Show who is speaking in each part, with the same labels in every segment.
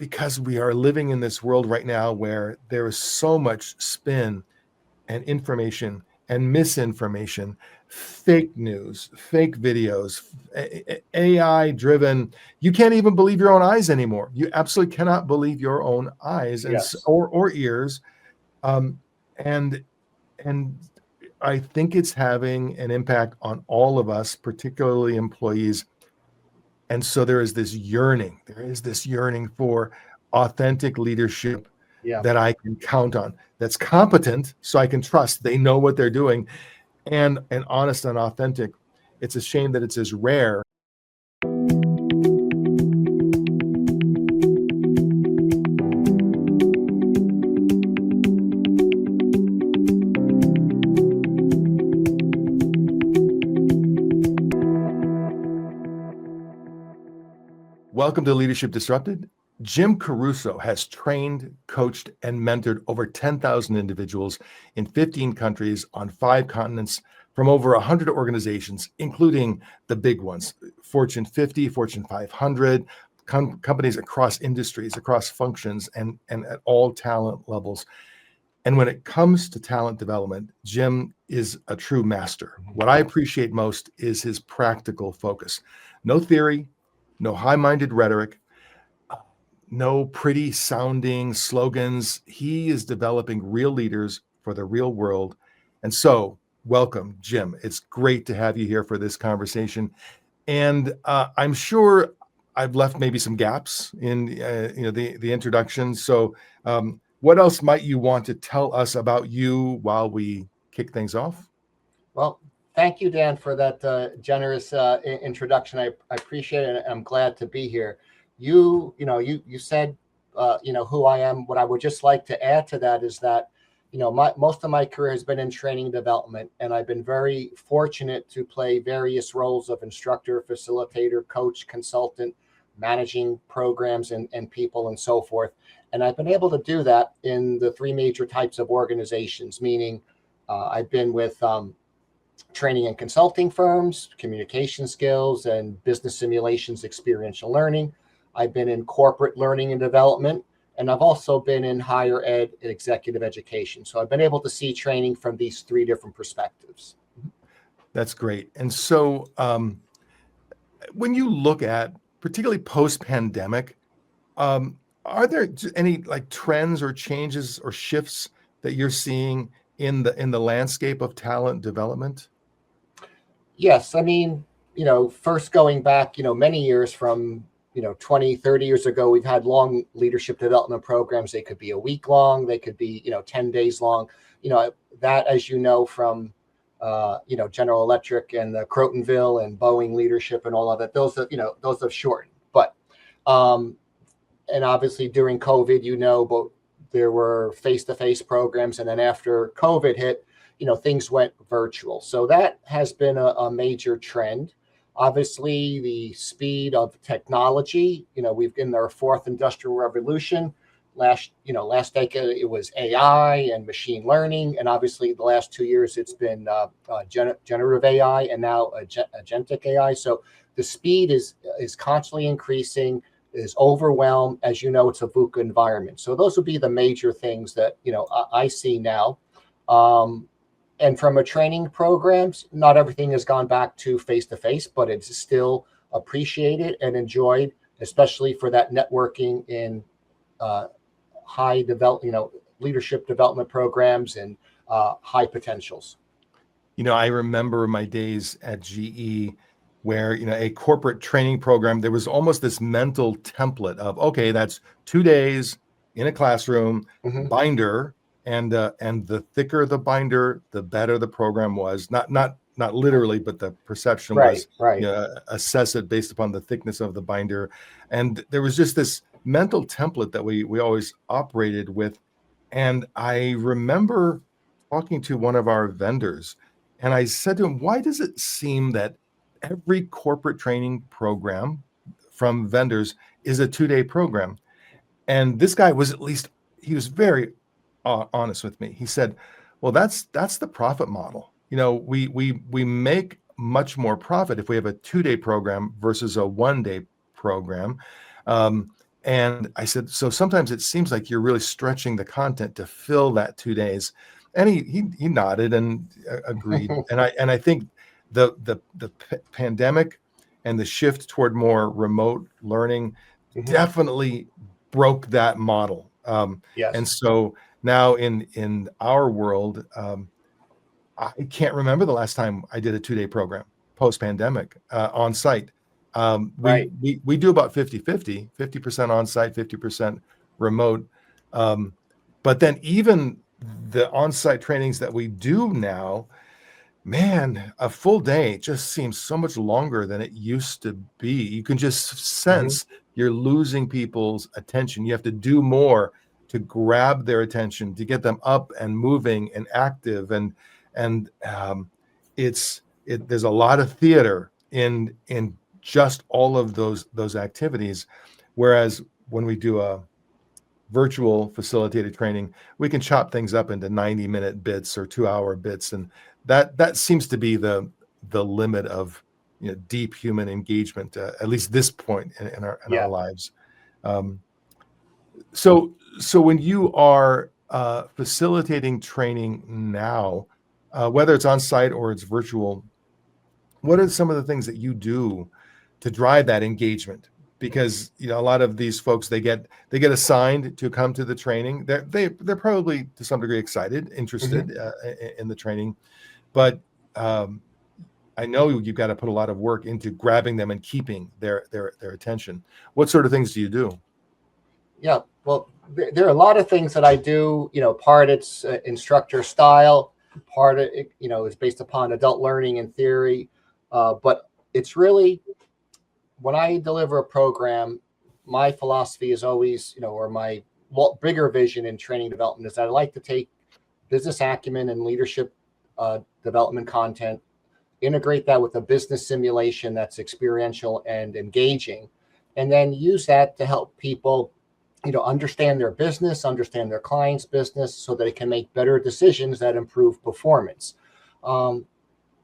Speaker 1: because we are living in this world right now where there is so much spin and information and misinformation, fake news, fake videos, AI driven. You can't even believe your own eyes anymore. You absolutely cannot believe your own eyes and
Speaker 2: Yes.
Speaker 1: or ears. Um, and and I think it's having an impact on all of us, particularly employees. And so there is this yearning. There is this yearning for authentic leadership
Speaker 2: Yeah.
Speaker 1: that I can count on, that's competent, so I can trust they know what they're doing, and honest and authentic. It's a shame that it's as rare. Welcome to Leadership Disrupted. Jim Caruso has trained, coached, and mentored over 10,000 individuals in 15 countries on 5 continents from over 100 organizations, including the big ones, Fortune 50, Fortune 500, companies across industries, across functions, and at all talent levels. And when it comes to talent development, Jim is a true master. What I appreciate most is his practical focus. No theory, no high-minded rhetoric, no pretty sounding slogans. He is developing real leaders for the real world. And so, welcome, Jim. It's great to have you here for this conversation. And I'm sure I've left maybe some gaps in the introduction. So, what else might you want to tell us about you while we kick things off?
Speaker 2: Well, thank you, Dan, for that generous introduction. I appreciate it, and I'm glad to be here. You said, who I am. What I would just like to add to that is that, most of my career has been in training and development, and I've been very fortunate to play various roles of instructor, facilitator, coach, consultant, managing programs and people and so forth. And I've been able to do that in the 3 major types of organizations, meaning I've been with training and consulting firms, communication skills, and business simulations, experiential learning. I've been in corporate learning and development, and I've also been in higher ed and executive education. So I've been able to see training from these 3 different perspectives.
Speaker 1: That's great. And so when you look at, particularly post-pandemic, are there any like trends or changes or shifts that you're seeing in the landscape of talent development?
Speaker 2: Yes. I mean, first going back, many years from, 20, 30 years ago, we've had long leadership development programs. They could be a week long. They could be, 10 days long. That, as you know, from, General Electric and the Crotonville and Boeing leadership and all of that, those have shortened. But, and obviously during COVID, but there were face-to-face programs. And then after COVID hit, things went virtual. So that has been a major trend. Obviously, the speed of technology, we've in our 4th industrial revolution. Last decade, it was AI and machine learning. And obviously the last 2 years, it's been generative AI and now agentic AI. So the speed is constantly increasing, is overwhelmed. As you know, it's a VUCA environment. So those would be the major things that, I see now. And from a training programs, not everything has gone back to face-to-face, but it's still appreciated and enjoyed, especially for that networking in high leadership development programs and high potentials.
Speaker 1: I remember my days at GE where, a corporate training program, there was almost this mental template of, okay, that's 2 days in a classroom, binder. And the thicker the binder, the better the program was. Not literally, but the perception was
Speaker 2: right.
Speaker 1: Assess it based upon the thickness of the binder. And there was just this mental template that we always operated with. And I remember talking to one of our vendors, and I said to him, "Why does it seem that every corporate training program from vendors is a 2-day program?" And this guy was he was very honest with me. He said, "Well, that's the profit model. We make much more profit if we have a 2-day program versus a 1-day program. And I said, so sometimes it seems like you're really stretching the content to fill that 2 days. And he nodded and agreed. And I think the pandemic and the shift toward more remote learning definitely broke that model. And
Speaker 2: Yes.
Speaker 1: so now in our world, I can't remember the last time I did a 2-day program post pandemic on site. We,
Speaker 2: Right.
Speaker 1: we do about 50% on site, 50% remote. But then even the on site trainings that we do now, man, a full day just seems so much longer than it used to be. You can just
Speaker 2: Hmm.
Speaker 1: sense you're losing people's attention. You have to do more to grab their attention, to get them up and moving and active. And there's a lot of theater in just all of those activities. Whereas when we do a virtual facilitated training, we can chop things up into 90-minute bits or 2-hour bits, and that seems to be the limit of deep human engagement, at least this point in our
Speaker 2: Yeah.
Speaker 1: lives. Um, so when you are facilitating training now, whether it's on site or it's virtual, what are some of the things that you do to drive that engagement? Because a lot of these folks, they get assigned to come to the training. They're probably to some degree excited,
Speaker 2: Hmm.
Speaker 1: interested in the training, but um, I know you've got to put a lot of work into grabbing them and keeping their attention. What sort of things do you do?
Speaker 2: Yeah. Well, there are a lot of things that I do. Part it's instructor style, part of it, is based upon adult learning and theory. But it's really when I deliver a program, my philosophy is always, or my bigger vision in training development is that I like to take business acumen and leadership development content, integrate that with a business simulation that's experiential and engaging, and then use that to help people understand their business, understand their client's business, so that it can make better decisions that improve performance. um,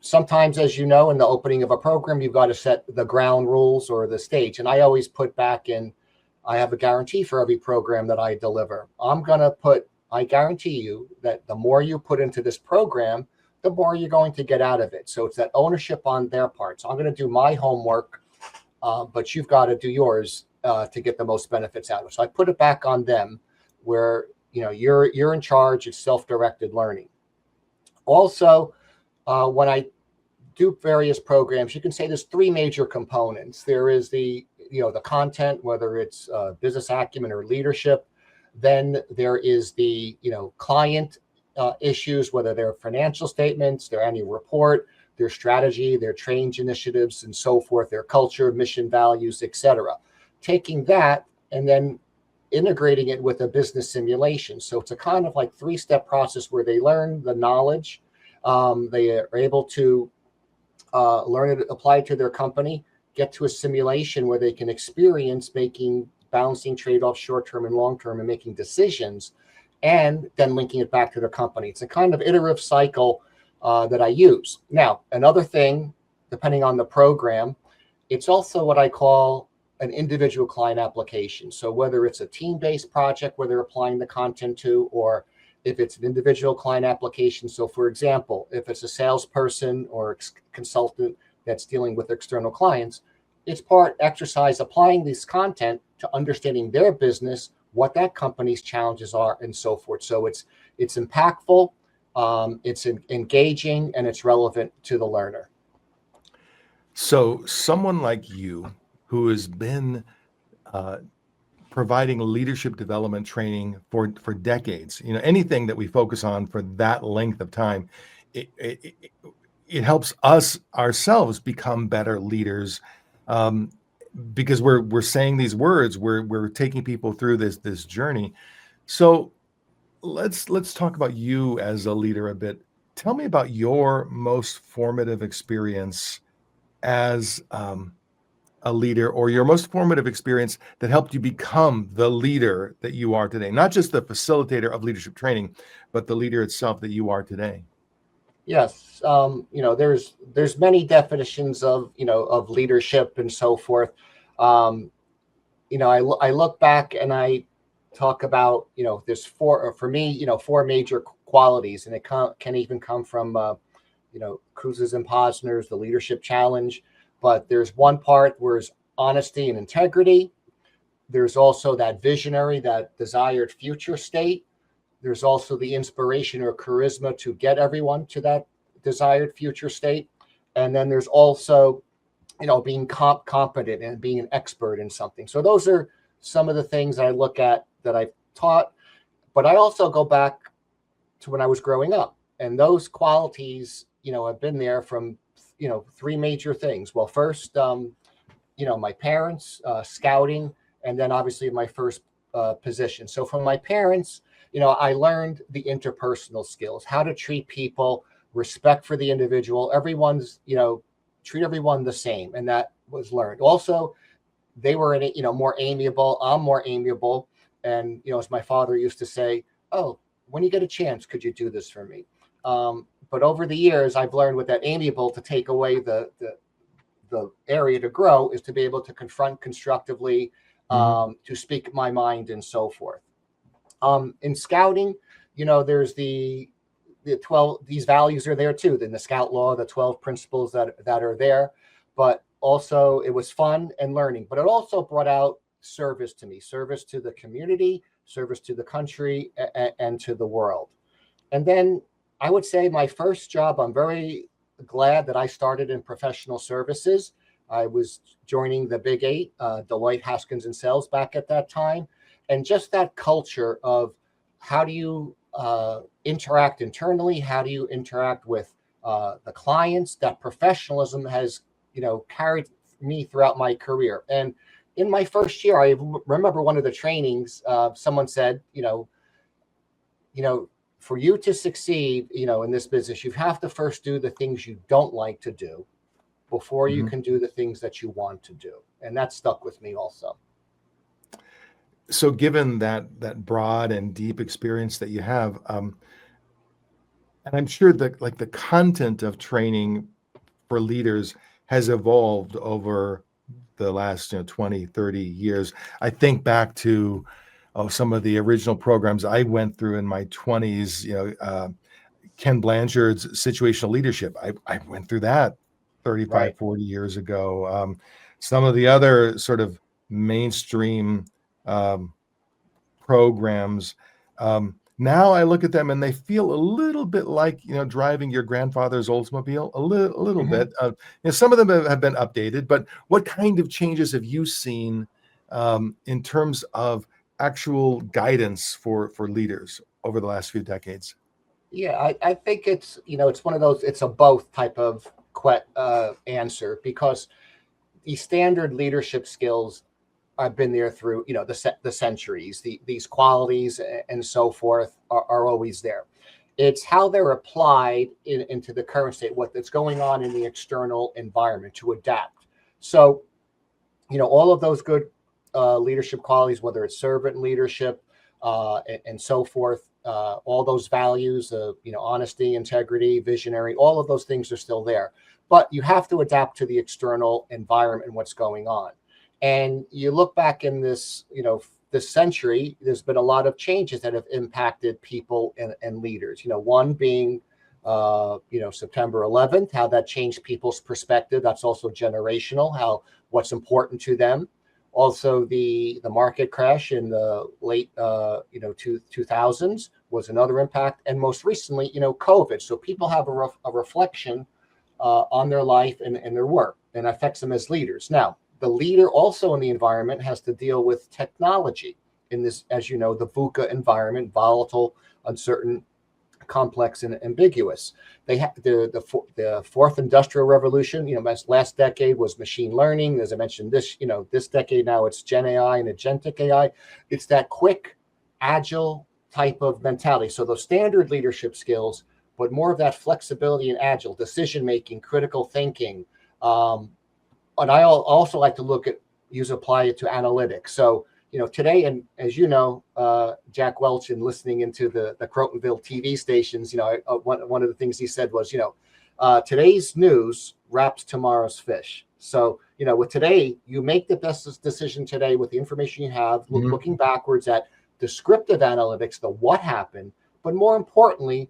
Speaker 2: Sometimes, as you know, in the opening of a program, you've got to set the ground rules or the stage, and I always put back in, I have a guarantee for every program that I deliver. I guarantee you that the more you put into this program, the more you're going to get out of it. So it's that ownership on their part. So I'm going to do my homework, but you've got to do yours to get the most benefits out of it. So I put it back on them, where you're in charge. It's self-directed learning. Also, when I do various programs, you can say there's three major components. There is the content, whether it's business acumen or leadership. Then there is the client issues, whether they're financial statements, their annual report, their strategy, their change initiatives, and so forth, their culture, mission, values, etc. Taking that and then integrating it with a business simulation. So it's a kind of like three-step process where they learn the knowledge, they are able to learn it, apply it to their company, get to a simulation where they can experience making balancing trade-offs, short-term and long-term, and making decisions, and then linking it back to their company. It's a kind of iterative cycle that I use. Now, another thing, depending on the program, it's also what I call an individual client application. So whether it's a team-based project where they're applying the content to, or if it's an individual client application. So for example, if it's a salesperson or consultant that's dealing with external clients, it's part exercise applying this content to understanding their business, what that company's challenges are, and so forth. So it's impactful, it's engaging, and it's relevant to the learner.
Speaker 1: So someone like you who has been uh, providing leadership development training for decades, anything that we focus on for that length of time, it, it, it it helps us ourselves become better leaders, um, because we're saying these words, we're taking people through this journey. So let's talk about you as a leader a bit. Tell me about your most formative experience as a leader, or your most formative experience that helped you become the leader that you are today, not just the facilitator of leadership training, but the leader itself that you are today.
Speaker 2: Yes, there's many definitions of leadership and so forth. Um, I look back and I talk about, there's for me, four major qualities, and it can even come from, Cruises and Posner's, the leadership challenge. But there's one part where it's honesty and integrity. There's also that visionary, that desired future state. There's also the inspiration or charisma to get everyone to that desired future state. And then there's also, being competent and being an expert in something. So those are some of the things that I look at that I've taught. But I also go back to when I was growing up. And those qualities, have been there from, three major things. Well, first, my parents, scouting, and then obviously my first position. So from my parents, I learned the interpersonal skills, how to treat people, respect for the individual. Everyone's, treat everyone the same. And that was learned. Also, they were, more amiable. I'm more amiable. And, as my father used to say, oh, when you get a chance, could you do this for me? But over the years, I've learned with that amiable to take away the area to grow is to be able to confront constructively, to speak my mind and so forth. In scouting, there's the 12, these values are there too. Then the scout law, the 12 principles that are there, but also it was fun and learning, but it also brought out service to me, service to the community, service to the country, and to the world. And then I would say my first job, I'm very glad that I started in professional services. I was joining the Big Eight, Deloitte, Haskins and Sells back at that time. And just that culture of how do you interact internally? How do you interact with the clients? That professionalism has, carried me throughout my career. And in my first year, I remember one of the trainings, someone said, for you to succeed, in this business, you have to first do the things you don't like to do before you can do the things that you want to do. And that stuck with me also.
Speaker 1: So given that broad and deep experience that you have, and I'm sure that like the content of training for leaders has evolved over the last 20, 30 years. I think back to some of the original programs I went through in my 20s, Ken Blanchard's situational leadership. I went through that 35,
Speaker 2: Right.
Speaker 1: 40 years ago. Some of the other sort of mainstream programs, now I look at them and they feel a little bit like, driving your grandfather's Oldsmobile, a little bit. Some of them have been updated, but what kind of changes have you seen in terms of actual guidance for leaders over the last few decades?
Speaker 2: Yeah, I think it's, it's one of those, it's a both type of answer, because the standard leadership skills I've been there through, the centuries. These qualities and so forth are always there. It's how they're applied into the current state, what's going on in the external environment to adapt. So, all of those good leadership qualities, whether it's servant leadership and so forth, all those values of, honesty, integrity, visionary, all of those things are still there. But you have to adapt to the external environment and what's going on. And you look back in this, this century, there's been a lot of changes that have impacted people and leaders. One being, September 11th, how that changed people's perspective. That's also generational, what's important to them. Also, the market crash in the late, 2000s was another impact. And most recently, COVID. So people have a reflection on their life and their work, and affects them as leaders. Now, the leader also in the environment has to deal with technology in this, as you know, the VUCA environment, volatile, uncertain, complex, and ambiguous. They have the fourth industrial revolution, last decade was machine learning. As I mentioned, this decade now it's Gen AI and agentic AI. It's that quick, agile type of mentality. So those standard leadership skills, but more of that flexibility and agile decision-making, critical thinking, and I also like to apply it to analytics. So, today, and as you know, Jack Welch, and listening into the Crotonville TV stations, one of the things he said was, today's news wraps tomorrow's fish. So, with today, you make the best decision today with the information you have, looking backwards at descriptive analytics, the what happened, but more importantly,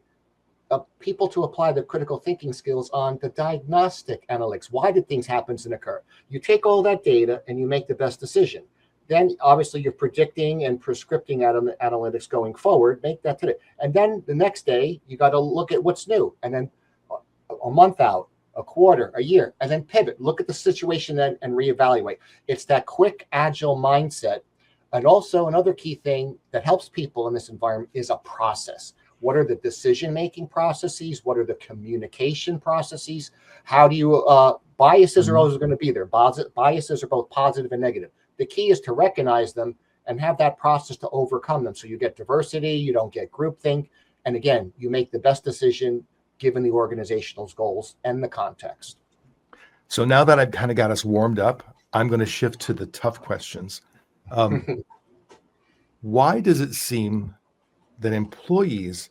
Speaker 2: people to apply the critical thinking skills on the diagnostic analytics. Why did things happen and occur? You take all that data and you make the best decision. Then obviously you're predicting and prescripting analytics going forward. Make that today. And then the next day, you got to look at what's new. And then a month out, a quarter, a year, and then pivot. Look at the situation and reevaluate. It's that quick, agile mindset. And also another key thing that helps people in this environment is a process. What are the decision-making processes? What are the communication processes? How do you, biases are always going to be there. Biases are both positive and negative. The key is to recognize them and have that process to overcome them. So you get diversity, you don't get groupthink. And again, you make the best decision given the organizational goals and the context.
Speaker 1: So now that I've kind of got us warmed up, I'm going to shift to the tough questions. Why does it seem that employees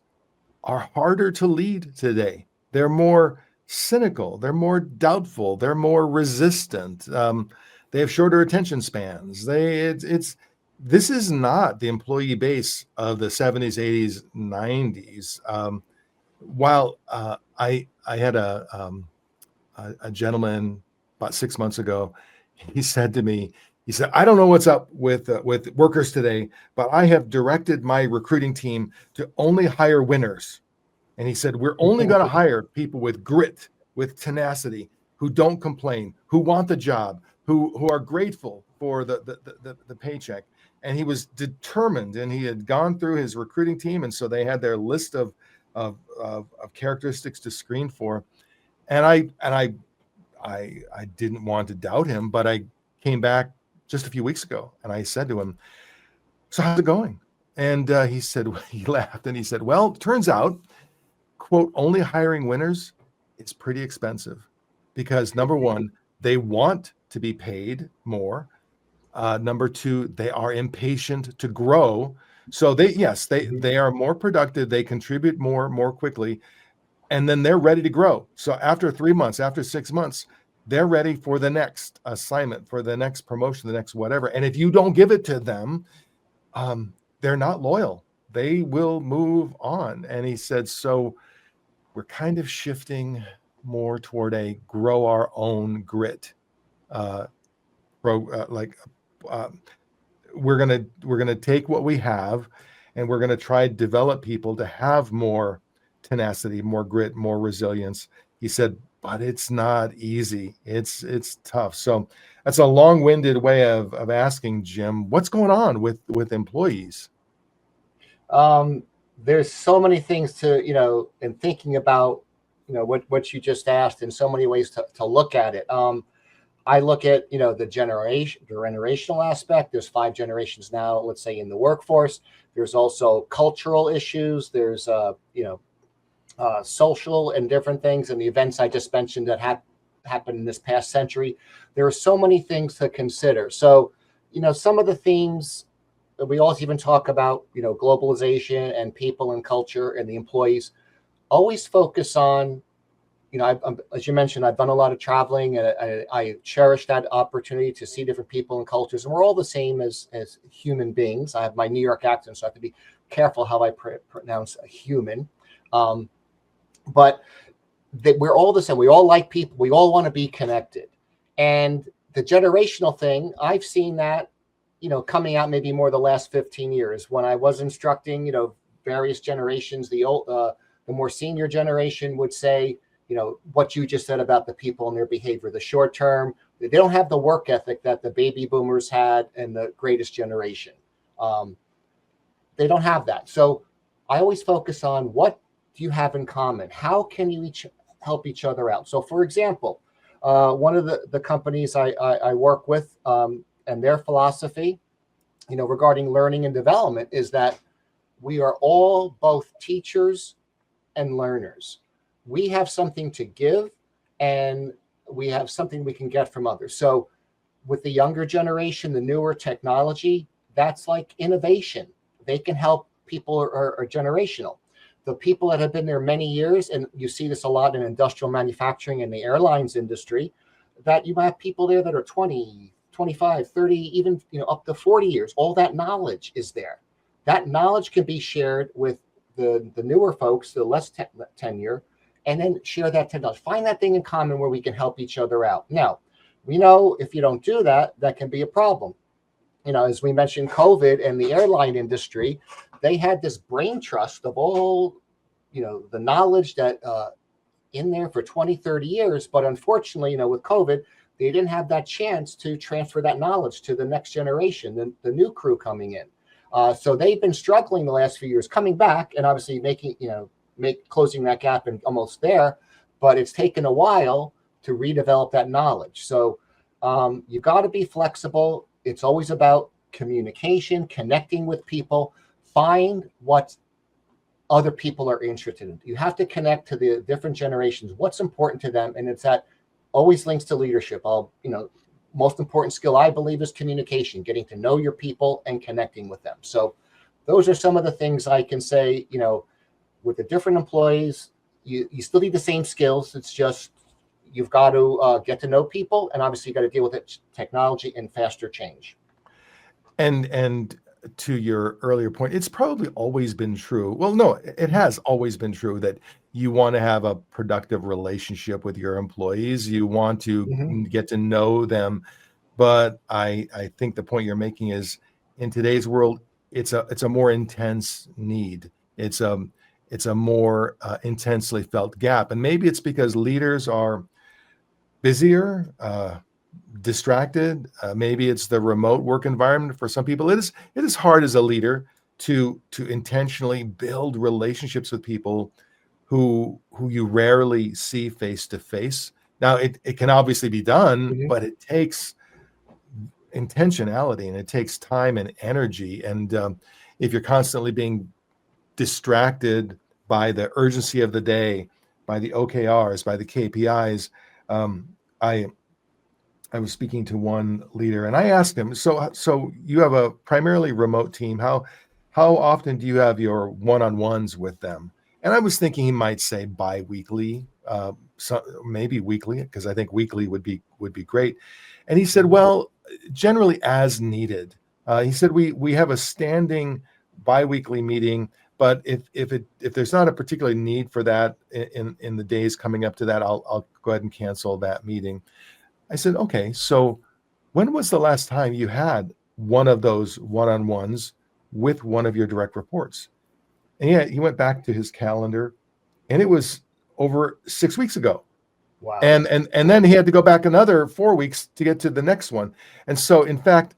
Speaker 1: are harder to lead today? They're more cynical, they're more doubtful, they're more resistant. They have shorter attention spans. This is not the employee base of the 70s, 80s, 90s. While I had a gentleman about 6 months ago, he said to me, he said, I don't know what's up with workers today, but I have directed my recruiting team to only hire winners. And he said, we're only going to hire people with grit, with tenacity, who don't complain, who want the job, who are grateful for the paycheck. And he was determined, and he had gone through his recruiting team. And so they had their list of characteristics to screen for. And I didn't want to doubt him, but I came back just a few weeks ago and I said to him, so how's it going? And he said, he laughed and he said, well, it turns out, quote, only hiring winners is pretty expensive because number one, they want to be paid more. Number two, they are impatient to grow. So they are more productive. They contribute more quickly, and then they're ready to grow. So after 3 months, after 6 months, they're ready for the next assignment, for the next promotion, the next whatever. And if you don't give it to them, they're not loyal. They will move on. And he said, so we're kind of shifting more toward a grow our own grit. We're gonna take what we have, and we're gonna try to develop people to have more tenacity, more grit, more resilience. He said, but it's not easy. It's tough. So that's a long-winded way of asking, Jim, what's going on with employees?
Speaker 2: There's so many things to, in thinking about, what you just asked, in so many ways to look at it. I look at, the generational aspect. There's 5 generations now, let's say, in the workforce. There's also cultural issues. There's, social and different things, and the events I just mentioned that happened in this past century. There are so many things to consider. So, some of the themes that we always even talk about, globalization and people and culture and the employees, always focus on, as you mentioned, I've done a lot of traveling, and I cherish that opportunity to see different people and cultures. And we're all the same as human beings. I have my New York accent, so I have to be careful how I pronounce a human. But we're all the same. We all like people. We all want to be connected. And the generational thing, I've seen that, coming out maybe more the last 15 years. When I was instructing, various generations, the more senior generation would say, what you just said about the people and their behavior, the short term, they don't have the work ethic that the baby boomers had and the greatest generation. They don't have that. So I always focus on, what do you have in common? How can you help each other out? So for example, one of the companies I work with, and their philosophy, regarding learning and development, is that we are all both teachers and learners. We have something to give, and we have something we can get from others. So with the younger generation, the newer technology, that's like innovation. They can help. People are generational. The people that have been there many years, and you see this a lot in industrial manufacturing and the airlines industry, that you might have people there that are 20, 25, 30, even up to 40 years. All that knowledge is there. That knowledge can be shared with the newer folks, the less tenure, and then share that technology. Find that thing in common where we can help each other out. Now, we know if you don't do that, that can be a problem. As we mentioned, COVID and the airline industry, they had this brain trust of all, the knowledge that in there for 20, 30 years. But unfortunately, with COVID, they didn't have that chance to transfer that knowledge to the next generation, the new crew coming in. So they've been struggling the last few years, coming back and obviously closing that gap and almost there. But it's taken a while to redevelop that knowledge. So you got to be flexible. It's always about communication, connecting with people, find what other people are interested in. You have to connect to the different generations, what's important to them. And it's that always links to leadership. Most important skill, I believe, is communication, getting to know your people and connecting with them. So those are some of the things I can say, with the different employees, you still need the same skills. It's just, you've got to get to know people, and obviously you got to deal with it, technology and faster change.
Speaker 1: And to your earlier point, it's probably always been true. Well, no, it has always been true that you want to have a productive relationship with your employees. You want to get to know them. But I think the point you're making is, in today's world, it's a more intense need. It's a more intensely felt gap. And maybe it's because leaders are busier, distracted. Maybe it's the remote work environment for some people. It is hard as a leader to intentionally build relationships with people who you rarely see face to face. Now, it can obviously be done, but it takes intentionality and it takes time and energy. And if you're constantly being distracted by the urgency of the day, by the OKRs, by the KPIs, I was speaking to one leader and I asked him, so you have a primarily remote team. How often do you have your one-on-ones with them? And I was thinking he might say bi-weekly, maybe weekly, because I think weekly would be great. And he said, well, generally as needed. He said we have a standing bi-weekly meeting, but if there's not a particular need for that in the days coming up to that, I'll go ahead and cancel that meeting. I said, okay, so when was the last time you had one of those one-on-ones with one of your direct reports? And he went back to his calendar, and it was over 6 weeks ago.
Speaker 2: Wow.
Speaker 1: And then he had to go back another 4 weeks to get to the next one. And so, in fact,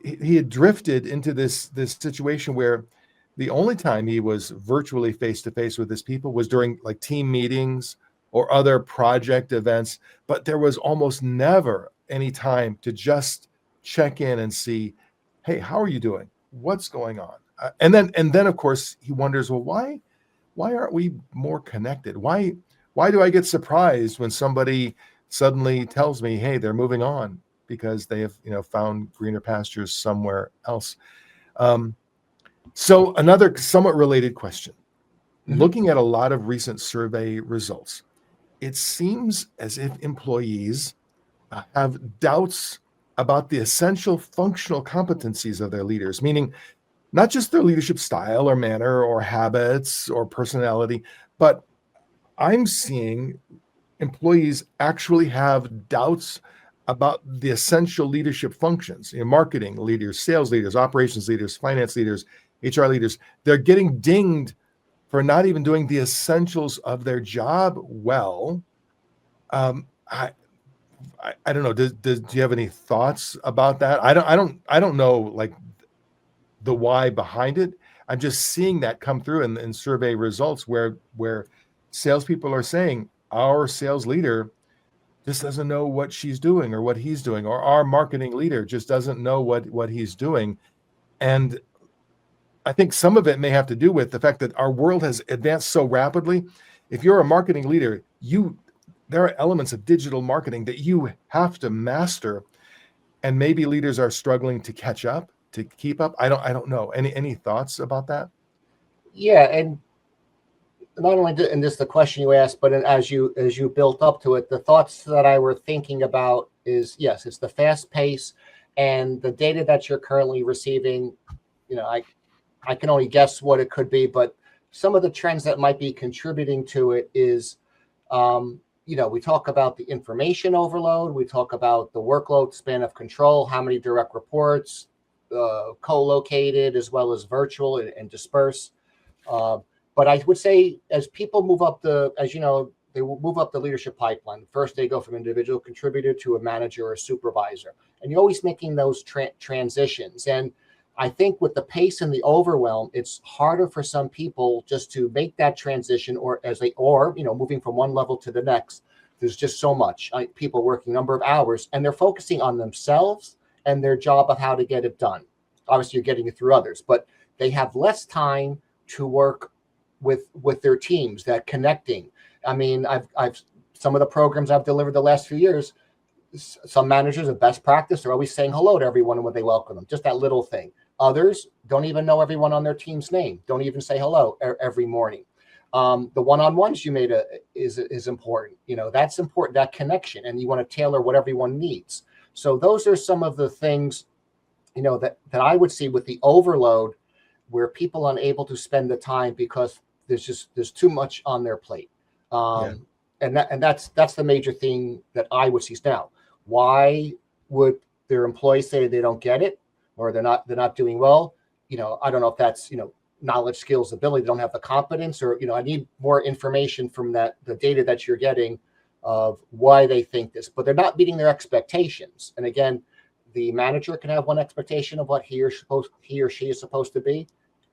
Speaker 1: he had drifted into this situation where the only time he was virtually face-to-face with his people was during like team meetings or other project events, but there was almost never any time to just check in and see, hey, how are you doing? What's going on? And then of course he wonders, well, why aren't we more connected? Why do I get surprised when somebody suddenly tells me, hey, they're moving on because they have found greener pastures somewhere else? So another somewhat related question. Looking at a lot of recent survey results, it seems as if employees have doubts about the essential functional competencies of their leaders, meaning not just their leadership style or manner or habits or personality, but I'm seeing employees actually have doubts about the essential leadership functions, marketing leaders, sales leaders, operations leaders, finance leaders, HR leaders. They're getting dinged for not even doing the essentials of their job well. I don't know. Do you have any thoughts about that? I don't know like the why behind it. I'm just seeing that come through in survey results where salespeople are saying our sales leader just doesn't know what she's doing or what he's doing, or our marketing leader just doesn't know what he's doing. And I think some of it may have to do with the fact that our world has advanced so rapidly. If you're a marketing leader, there are elements of digital marketing that you have to master, and maybe leaders are struggling to catch up, to keep up. I don't know. Any thoughts about that?
Speaker 2: Yeah, and not only in this the question you asked, but as you built up to it, the thoughts that I were thinking about is, yes, it's the fast pace and the data that you're currently receiving. I can only guess what it could be, but some of the trends that might be contributing to it is, we talk about the information overload, we talk about the workload span of control, how many direct reports, co-located as well as virtual and dispersed. But I would say as people move up they will move up the leadership pipeline. First, they go from individual contributor to a manager or a supervisor, and you're always making those transitions. And I think with the pace and the overwhelm, it's harder for some people just to make that transition, or moving from one level to the next. There's just so much people working a number of hours, and they're focusing on themselves and their job of how to get it done. Obviously, you're getting it through others, but they have less time to work with their teams, that connecting. I mean, I've some of the programs I've delivered the last few years, some managers of best practice are always saying hello to everyone when they welcome them, just that little thing. Others don't even know everyone on their team's name, don't even say hello every morning. The one-on-ones you made is important. That's important, that connection, and you want to tailor what everyone needs. So those are some of the things, that I would see with the overload, where people are unable to spend the time because there's too much on their plate. And that's the major thing that I would see now. Why would their employees say they don't get it, or they're not doing well? I don't know if that's knowledge, skills, ability. They don't have the competence, or I need more information from the data that you're getting of why they think this, but they're not meeting their expectations. And again, the manager can have one expectation of what he or she is supposed to be,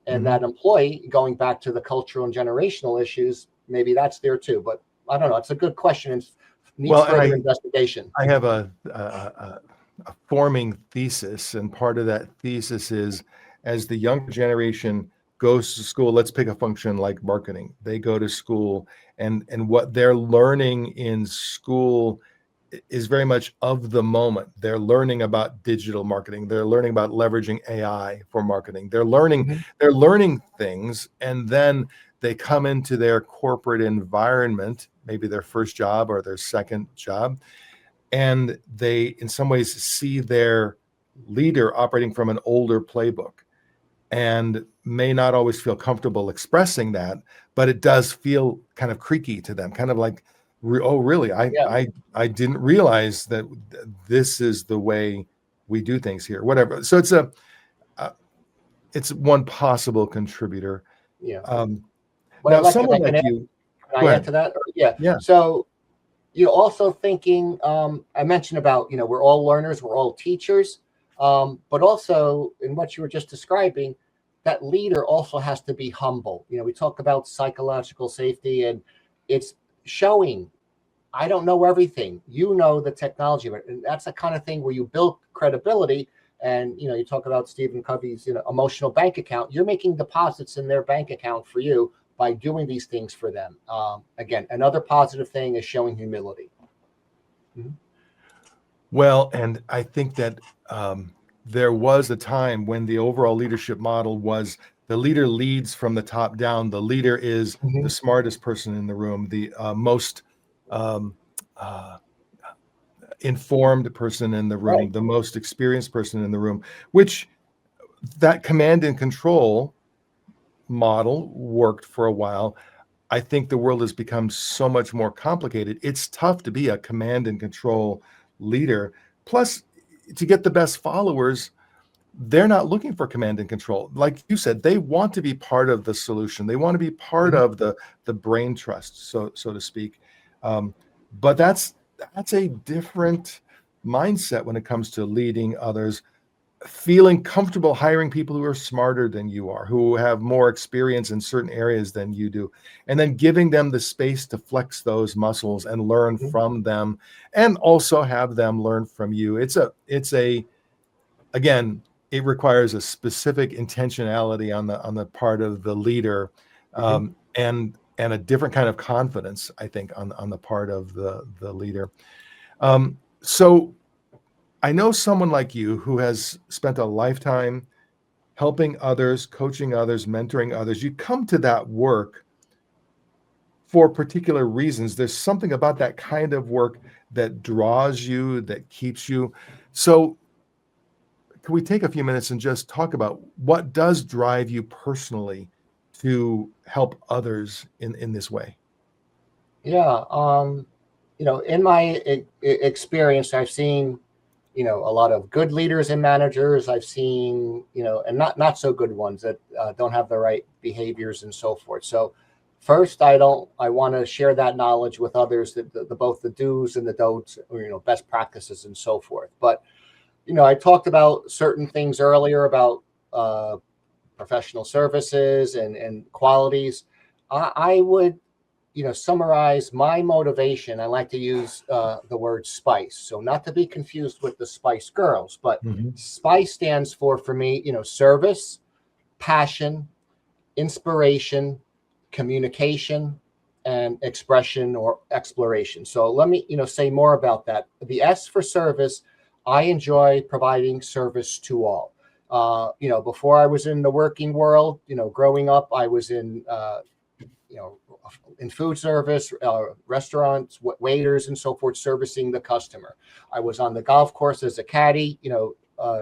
Speaker 2: and that employee, going back to the cultural and generational issues, maybe that's there too. But I don't know. It's a good question and needs further investigation.
Speaker 1: I have a forming thesis, and part of that thesis is, as the younger generation goes to school, let's pick a function like marketing. They go to school, and what they're learning in school is very much of the moment. They're learning about digital marketing. They're learning about leveraging AI for marketing. They're learning things, and then they come into their corporate environment, maybe their first job or their second job, and they in some ways see their leader operating from an older playbook, and may not always feel comfortable expressing that, but it does feel kind of creaky to them, kind of like, oh, really? I didn't realize that this is the way we do things here. Whatever. So it's one possible contributor.
Speaker 2: Yeah.
Speaker 1: Now, someone like you.
Speaker 2: Can I add to that? Yeah. So you're also thinking. I mentioned about we're all learners, we're all teachers, but also in what you were just describing, that leader also has to be humble. We talk about psychological safety, and it's showing, I don't know everything. The technology, and that's the kind of thing where you build credibility. And you talk about Stephen Covey's emotional bank account. You're making deposits in their bank account for you by doing these things for them. Again, another positive thing is showing humility. Mm-hmm.
Speaker 1: Well, and I think that there was a time when the overall leadership model was the leader leads from the top down. The leader is the smartest person in the room, the most informed person in the room, the most experienced person in the room, which that command and control model worked for a while. I think the world has become so much more complicated. It's tough to be a command and control leader. Plus, to get the best followers, they're not looking for command and control. Like you said, they want to be part of the solution. They want to be part of the brain trust, so to speak. But that's a different mindset when it comes to leading others, feeling comfortable hiring people who are smarter than you are, who have more experience in certain areas than you do, and then giving them the space to flex those muscles and learn from them, and also have them learn from you. Again, it requires a specific intentionality on the part of the leader, and a different kind of confidence, I think, on the part of the leader. So I know someone like you who has spent a lifetime helping others, coaching others, mentoring others. You come to that work for particular reasons. There's something about that kind of work that draws you, that keeps you. So can we take a few minutes and just talk about what does drive you personally to help others in this way?
Speaker 2: Yeah. In my experience, I've seen, a lot of good leaders and managers. I've seen, and not so good ones that don't have the right behaviors and so forth. So first, I want to share that knowledge with others, that both the do's and the don'ts, or, best practices and so forth. But, I talked about certain things earlier about professional services and qualities. I would, summarize my motivation. I like to use the word spice. So not to be confused with the Spice Girls, but
Speaker 1: Mhm.
Speaker 2: spice stands for me, service, passion, inspiration, communication, and expression or exploration. So let me, say more about that. The S for service, I enjoy providing service to all. Before I was in the working world, growing up, I was you know, in food service, restaurants, waiters, and so forth, servicing the customer. I was on the golf course as a caddy,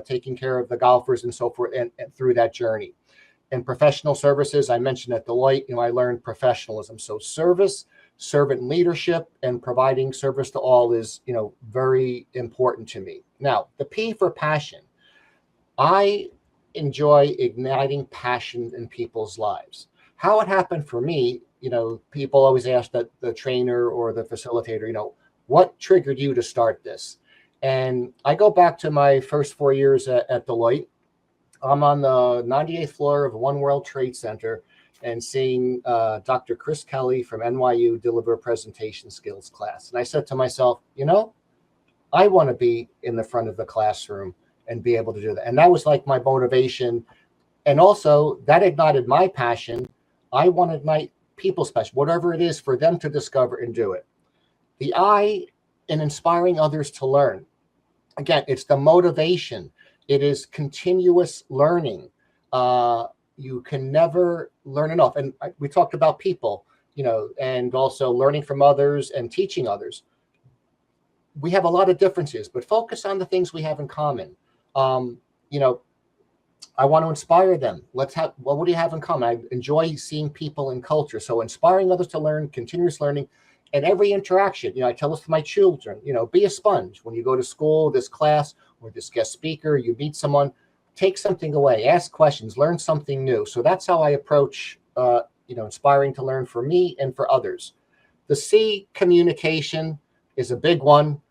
Speaker 2: taking care of the golfers and so forth, and through that journey. In professional services, I mentioned at Deloitte, I learned professionalism. So service, servant leadership, and providing service to all is, very important to me. Now, the P for passion. I enjoy igniting passion in people's lives. How it happened for me, people always ask that the trainer or the facilitator, what triggered you to start this? And I go back to my first 4 years at Deloitte. I'm on the 98th floor of One World Trade Center and seeing Dr. Chris Kelly from NYU deliver a presentation skills class. And I said to myself, I want to be in the front of the classroom and be able to do that. And that was like my motivation. And also that ignited my passion. I want to ignite people's passion, whatever it is, for them to discover and do it. The I in inspiring others to learn. Again, it's the motivation. It is continuous learning. You can never learn enough. And we talked about people, and also learning from others and teaching others. We have a lot of differences, but focus on the things we have in common. Um, you know, I want to inspire them. What do you have in common? I enjoy seeing people and culture. So inspiring others to learn, continuous learning, and every interaction. I tell this to my children, be a sponge. When you go to school, this class, or this guest speaker, you meet someone, take something away, ask questions, learn something new. So that's how I approach, inspiring to learn for me and for others. The C, communication, is a big one,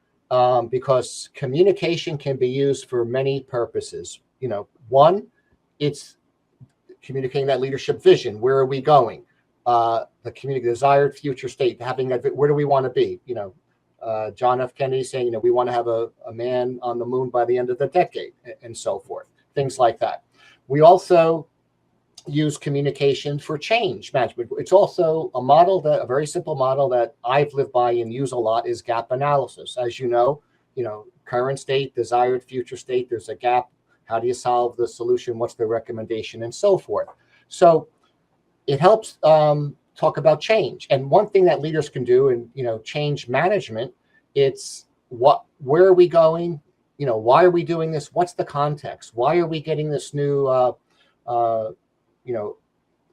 Speaker 2: because communication can be used for many purposes. One, it's communicating that leadership vision. Where are we going? The desired future state, having that, where do we want to be? John F. Kennedy saying, we want to have a man on the moon by the end of the decade, and so forth, things like that. We also use communication for change management. It's also a very simple model that I've lived by and use a lot, is gap analysis. As you know, current state, desired future state, there's a gap. How do you solve the solution? What's the recommendation, and so forth? So it helps talk about change. And one thing that leaders can do in, change management, it's where are we going? Why are we doing this? What's the context? Why are we getting this new,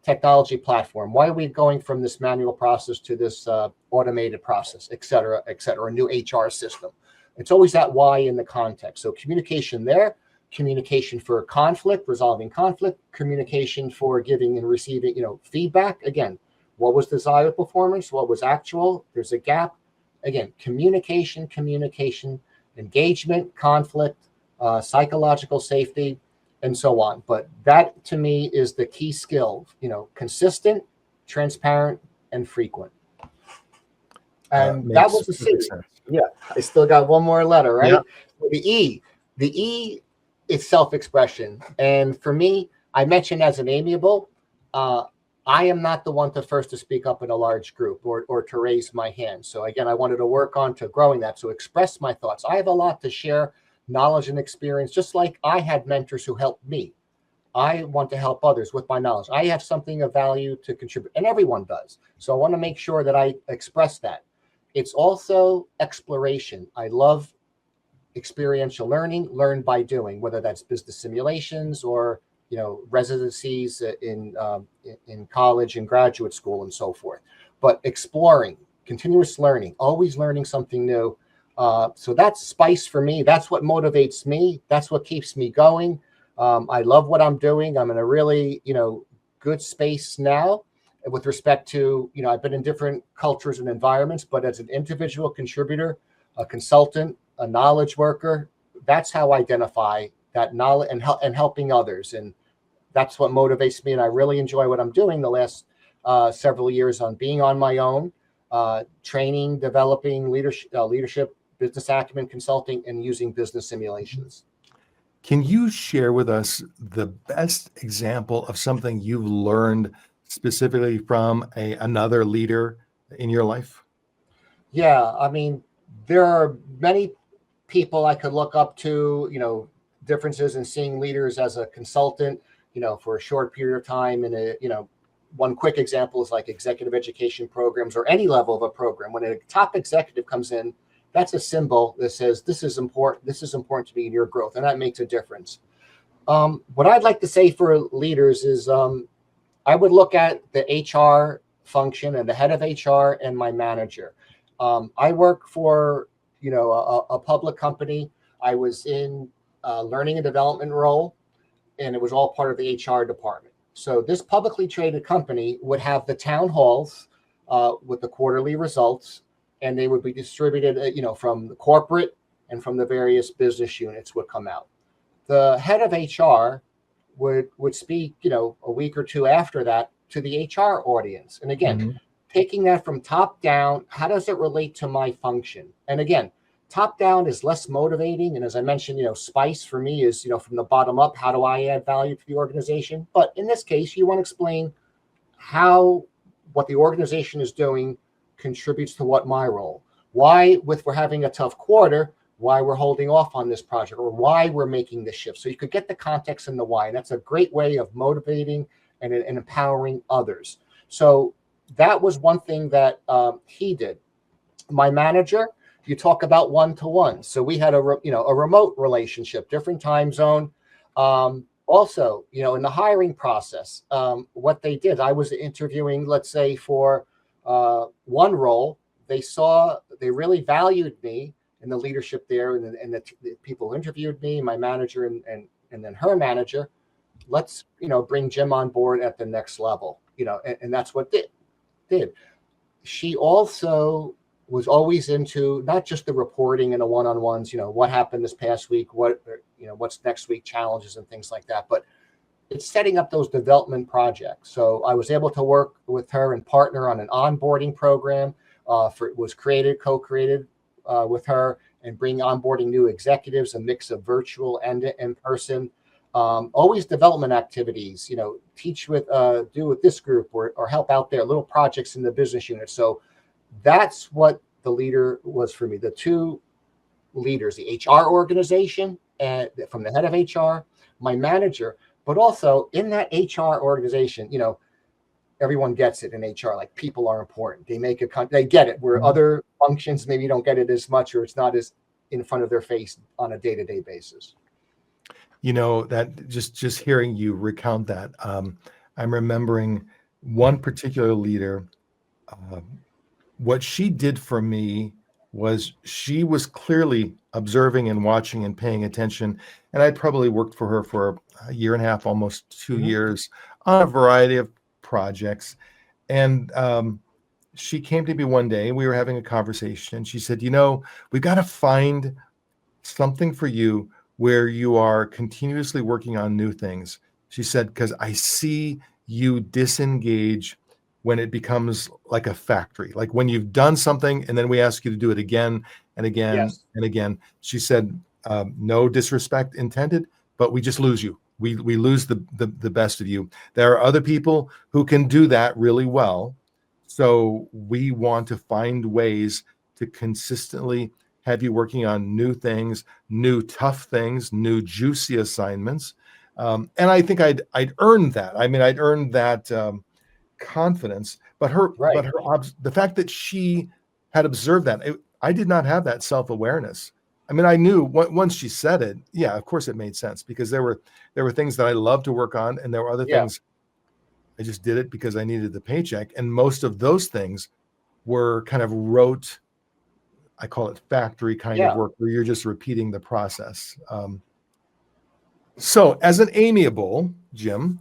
Speaker 2: technology platform? Why are we going from this manual process to this automated process, et cetera, a new HR system? It's always that why in the context. So communication there, communication for conflict, resolving conflict, communication for giving and receiving, feedback. Again, what was desired performance? What was actual? There's a gap. Again, communication, engagement, conflict, psychological safety, and so on. But that to me is the key skill, consistent, transparent, and frequent. And that was the C. Yeah, I still got one more letter, right? Yeah. The E is self-expression. And for me, I mentioned as an amiable, I am not the one first to speak up in a large group or to raise my hand. So again, I wanted to work on to growing that. So express my thoughts. I have a lot to share, knowledge and experience, just like I had mentors who helped me. I want to help others with my knowledge. I have something of value to contribute, and everyone does. So I want to make sure that I express that. It's also exploration. I love experiential learning, learn by doing, whether that's business simulations or residencies in college and graduate school and so forth. But exploring, continuous learning, always learning something new. So that's spice for me. That's what motivates me. That's what keeps me going. I love what I'm doing. I'm in a really good space now with respect to I've been in different cultures and environments, but as an individual contributor, a consultant, a knowledge worker, that's how I identify that knowledge and helping others. And that's what motivates me. And I really enjoy what I'm doing the last several years on being on my own, training, developing leadership, business acumen consulting, and using business simulations.
Speaker 1: Can you share with us the best example of something you've learned specifically from another leader in your life?
Speaker 2: Yeah, I mean, there are many people I could look up to, differences in seeing leaders as a consultant, for a short period of time. And, one quick example is like executive education programs or any level of a program. When a top executive comes in, that's a symbol that says, this is important. This is important to me in your growth. And that makes a difference. What I'd like to say for leaders is I would look at the HR function and the head of HR and my manager. I work for, a public company. I was in a learning and development role, and it was all part of the HR department. So this publicly traded company would have the town halls with the quarterly results, and they would be distributed, from the corporate and from the various business units would come out. The head of HR would speak, a week or two after that to the HR audience. And again, taking that from top down, how does it relate to my function? And again, top down is less motivating. And as I mentioned, spice for me is, from the bottom up, how do I add value to the organization? But in this case, you want to explain how what the organization is doing contributes to what my role. Why, we're having a tough quarter, why we're holding off on this project, or why we're making this shift. So you could get the context and the why. And that's a great way of motivating and empowering others. So that was one thing that he did. My manager, you talk about one-to-one. So we had a remote relationship, different time zone. Also, in the hiring process, what they did, I was interviewing, let's say for one role, they really valued me and the leadership there, and the people who interviewed me, my manager, and then her manager. Let's bring Jim on board at the next level, and that's what did. She also was always into not just the reporting and the one-on-ones, what happened this past week, what's next week, challenges and things like that, but it's setting up those development projects. So I was able to work with her and partner on an onboarding program. It was co-created with her, and bring onboarding new executives, a mix of virtual and in person. Always development activities, teach with, do with this group or help out there, little projects in the business unit. So that's what the leader was for me. The two leaders, the HR organization and from the head of HR, my manager, but also in that HR organization, everyone gets it in HR. Like, people are important. They get it. Where other functions maybe don't get it as much, or it's not as in front of their face on a day-to-day basis.
Speaker 1: That just hearing you recount that, I'm remembering one particular leader. What she did for me was she was clearly observing and watching and paying attention. And I probably worked for her for a year and a half, almost 2 years, on a variety of projects. And she came to me one day, we were having a conversation, and she said, we've got to find something for you where you are continuously working on new things. She said, because I see you disengage when it becomes like a factory, like when you've done something and then we ask you to do it again and again and again. She said, no disrespect intended, but we just lose you. We lose the best of you. There are other people who can do that really well. So we want to find ways to consistently have you working on new things, new tough things, new juicy assignments, And I think I'd earned that. I mean, I'd earned that confidence. But
Speaker 2: Right.
Speaker 1: the fact that she had observed that, I did not have that self-awareness. I mean, I knew once she said it, yeah, of course it made sense, because there were things that I loved to work on, and there were other
Speaker 2: Yeah.
Speaker 1: things I just did it because I needed the paycheck. And most of those things were kind of rote, I call it factory kind of
Speaker 2: Yeah.
Speaker 1: work, where you're just repeating the process. So, as an amiable Jim,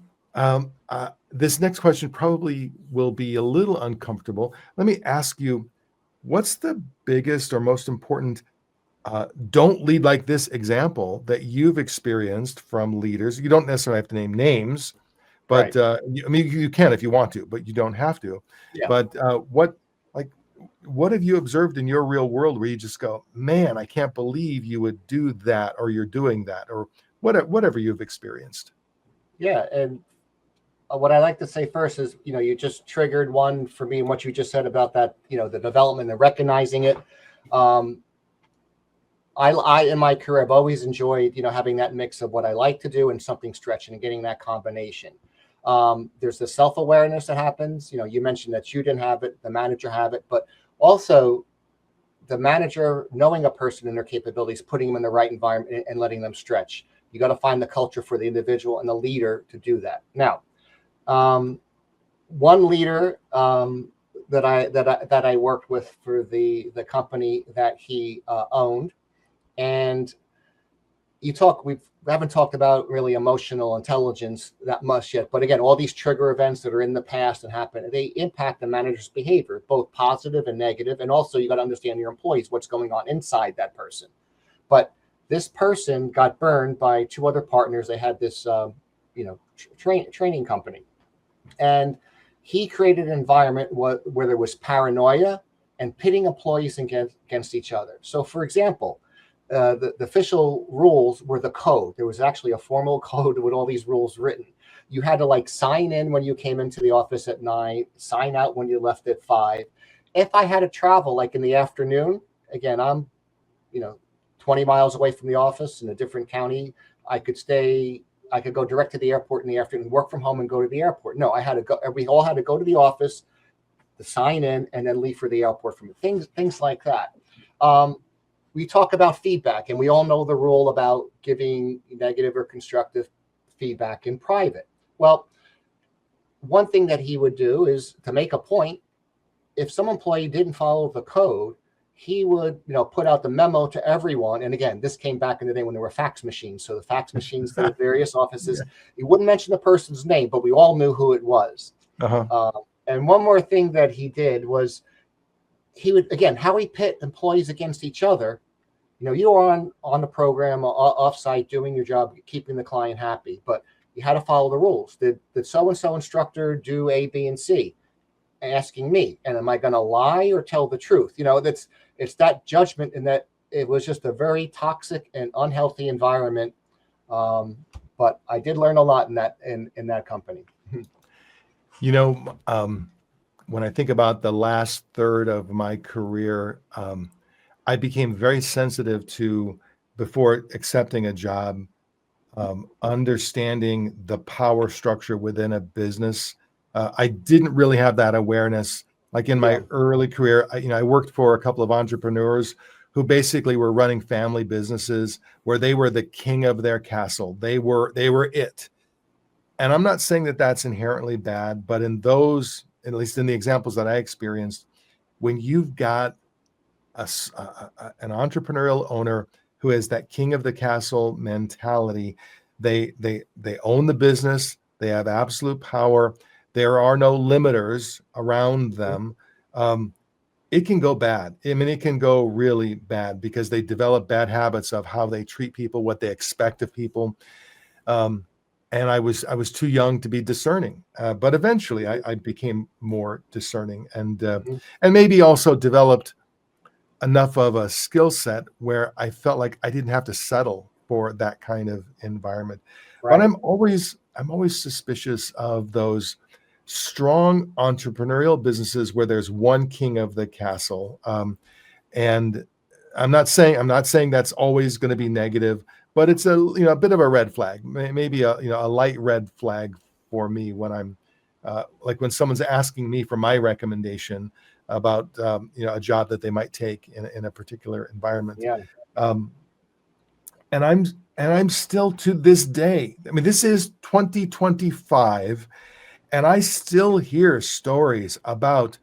Speaker 1: this next question probably will be a little uncomfortable. Let me ask you, what's the biggest or most important don't lead like this example that you've experienced from leaders? You don't necessarily have to name names, but
Speaker 2: Right.
Speaker 1: I mean, you can if you want to, but you don't have to.
Speaker 2: Yeah.
Speaker 1: But like, what have you observed in your real world where you just go, man, I can't believe you would do that, or you're doing that, or whatever you've experienced?
Speaker 2: Yeah. And what I like to say first is, you just triggered one for me, and what you just said about that, the development and recognizing it. Um, I in my career, I've always enjoyed, having that mix of what I like to do and something stretching and getting that combination. There's the self-awareness that happens. You mentioned that you didn't have it, the manager have it, but also the manager knowing a person and their capabilities, putting them in the right environment, and letting them stretch. You got to find the culture for the individual and the leader to do that. Now, one leader that I worked with for the company that he owned, and we haven't talked about really emotional intelligence that much yet, but again, all these trigger events that are in the past and happen, they impact the manager's behavior, both positive and negative. And also, you got to understand your employees, what's going on inside that person. But this person got burned by two other partners. They had this training company, and he created an environment where there was paranoia and pitting employees against each other. So, for example, the official rules were the code. There was actually a formal code with all these rules written. You had to sign in when you came into the office at 9, sign out when you left at 5. If I had to travel in the afternoon, again, I'm 20 miles away from the office in a different county. I could go direct to the airport in the afternoon, work from home, and go to the airport. No, I had to go. We all had to go to the office to sign in and then leave for the airport from things like that. We talk about feedback, and we all know the rule about giving negative or constructive feedback in private. Well, one thing that he would do is, to make a point, if some employee didn't follow the code, he would, put out the memo to everyone. And again, this came back in the day when there were fax machines. So the fax machines to the various offices, he wouldn't mention the person's name, but we all knew who it was.
Speaker 1: Uh-huh.
Speaker 2: And one more thing that he did was, he would, again, how he pit employees against each other. You were on the program, offsite, doing your job, keeping the client happy, but you had to follow the rules. Did so-and-so instructor do A, B, and C? Asking me, and am I going to lie or tell the truth? It's that judgment, and that it was just a very toxic and unhealthy environment. But I did learn a lot in that company.
Speaker 1: When I think about the last third of my career, I became very sensitive to, before accepting a job, understanding the power structure within a business. I didn't really have that awareness. In my early career, I worked for a couple of entrepreneurs who basically were running family businesses where they were the king of their castle. They were it. And I'm not saying that that's inherently bad, but in those, at least in the examples that I experienced, when you've got an entrepreneurial owner who has that king of the castle mentality, they own the business, they have absolute power, there are no limiters around them. It can go bad. I mean, it can go really bad because they develop bad habits of how they treat people, what they expect of people. And I was too young to be discerning, but eventually I became more discerning, and maybe also developed enough of a skill set where I felt like I didn't have to settle for that kind of environment.
Speaker 2: Right.
Speaker 1: But I'm always suspicious of those strong entrepreneurial businesses where there's one king of the castle. And I'm not saying that's always going to be negative, but it's a bit of a red flag, maybe a light red flag for me when I'm like when someone's asking me for my recommendation about a job that they might take in a particular environment.
Speaker 2: Yeah.
Speaker 1: Um, and I'm still to this day. I mean, this is 2025, and I still hear stories about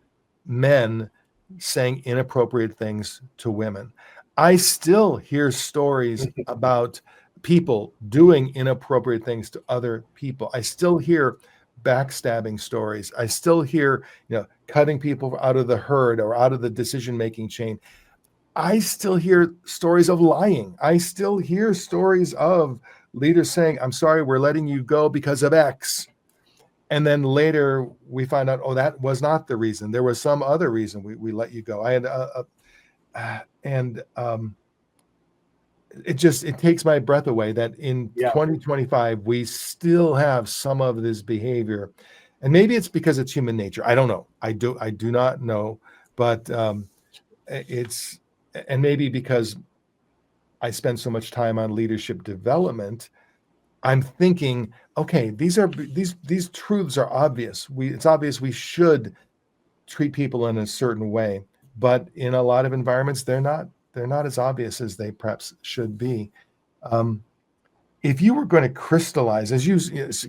Speaker 1: men saying inappropriate things to women. I still hear stories about people doing inappropriate things to other people. I still hear backstabbing stories. I still hear, cutting people out of the herd or out of the decision-making chain. I still hear stories of lying. I still hear stories of leaders saying, "I'm sorry, we're letting you go because of X." And then later we find out, oh, that was not the reason. There was some other reason we let you go. It takes my breath away that in 2025 we still have some of this behavior, and maybe it's because it's human nature. I don't know. I do not know, but it's and maybe because I spend so much time on leadership development, I'm thinking, okay, these truths are obvious. It's obvious we should treat people in a certain way, but in a lot of environments, they're not as obvious as they perhaps should be. If you were going to crystallize, as you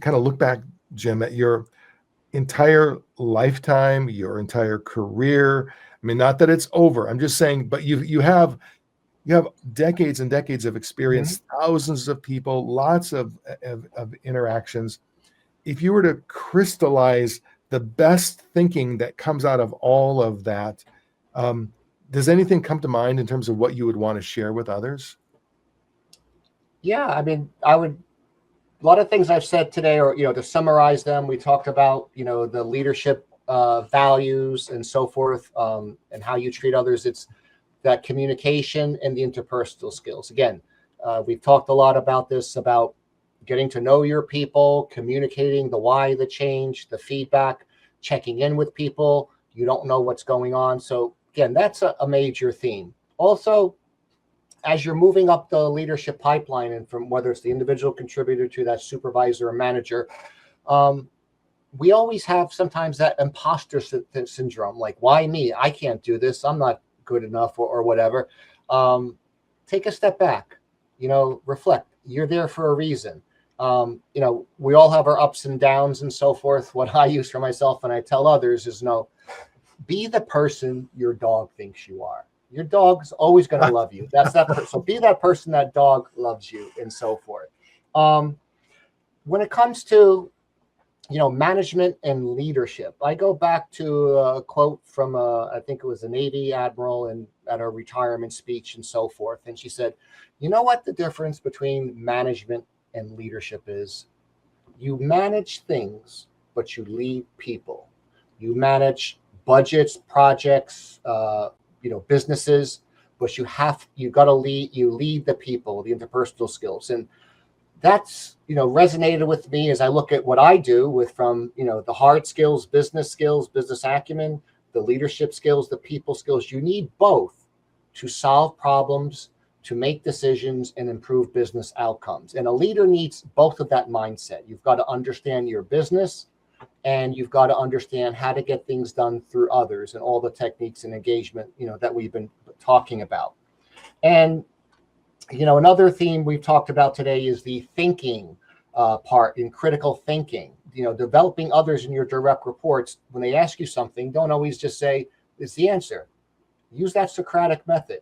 Speaker 1: kind of look back, Jim, at your entire lifetime, your entire career. I mean, not that it's over. I'm just saying, but you have decades and decades of experience, thousands of people, lots of interactions. If you were to crystallize the best thinking that comes out of all of that, does anything come to mind in terms of what you would want to share with others?
Speaker 2: Yeah, I mean, a lot of things I've said today, or to summarize them, we talked about the leadership values and so forth, and how you treat others. It's that communication and the interpersonal skills. Again, we've talked a lot about this, about getting to know your people, communicating the why, the change, the feedback, checking in with people. You don't know what's going on. So again, that's a major theme. Also, as you're moving up the leadership pipeline, and from whether it's the individual contributor to that supervisor or manager, we always have sometimes that imposter syndrome, like, why me? I can't do this. I'm not good enough, or whatever. Take a step back, reflect. You're there for a reason. We all have our ups and downs and so forth. What I use for myself and I tell others is, be the person your dog thinks you are. Your dog's always going to love you. That's that person. So be that person that dog loves you, and so forth. When it comes to management and leadership, I go back to a quote from I think it was a Navy admiral and at a retirement speech and so forth. And she said, "You know what the difference between management and leadership is? You manage things, but you lead people. You manage budgets, projects, businesses, but you got to lead. You lead the people, the interpersonal skills." And that's resonated with me as I look at what I do from the hard skills, business acumen, the leadership skills, the people skills. You need both to solve problems, to make decisions, and improve business outcomes. And a leader needs both of that mindset. You've got to understand your business, and you've got to understand how to get things done through others, and all the techniques and engagement that we've been talking about. And another theme we've talked about today is the thinking part, in critical thinking. Developing others in your direct reports. When they ask you something, don't always just say, "It's the answer." Use that Socratic method.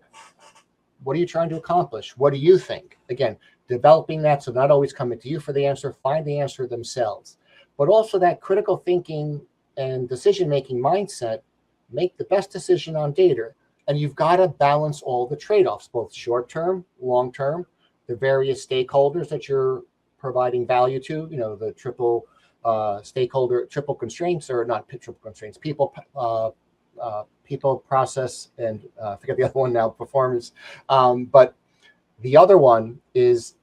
Speaker 2: What are you trying to accomplish? What do you think? Again, developing that, so not always coming to you for the answer, find the answer themselves. But also that critical thinking and decision-making mindset, make the best decision on data. And you've got to balance all the trade-offs, both short-term, long-term, the various stakeholders that you're providing value to, the triple constraints, or not triple constraints, people, process, and I forget the other one now, performance. But the other one is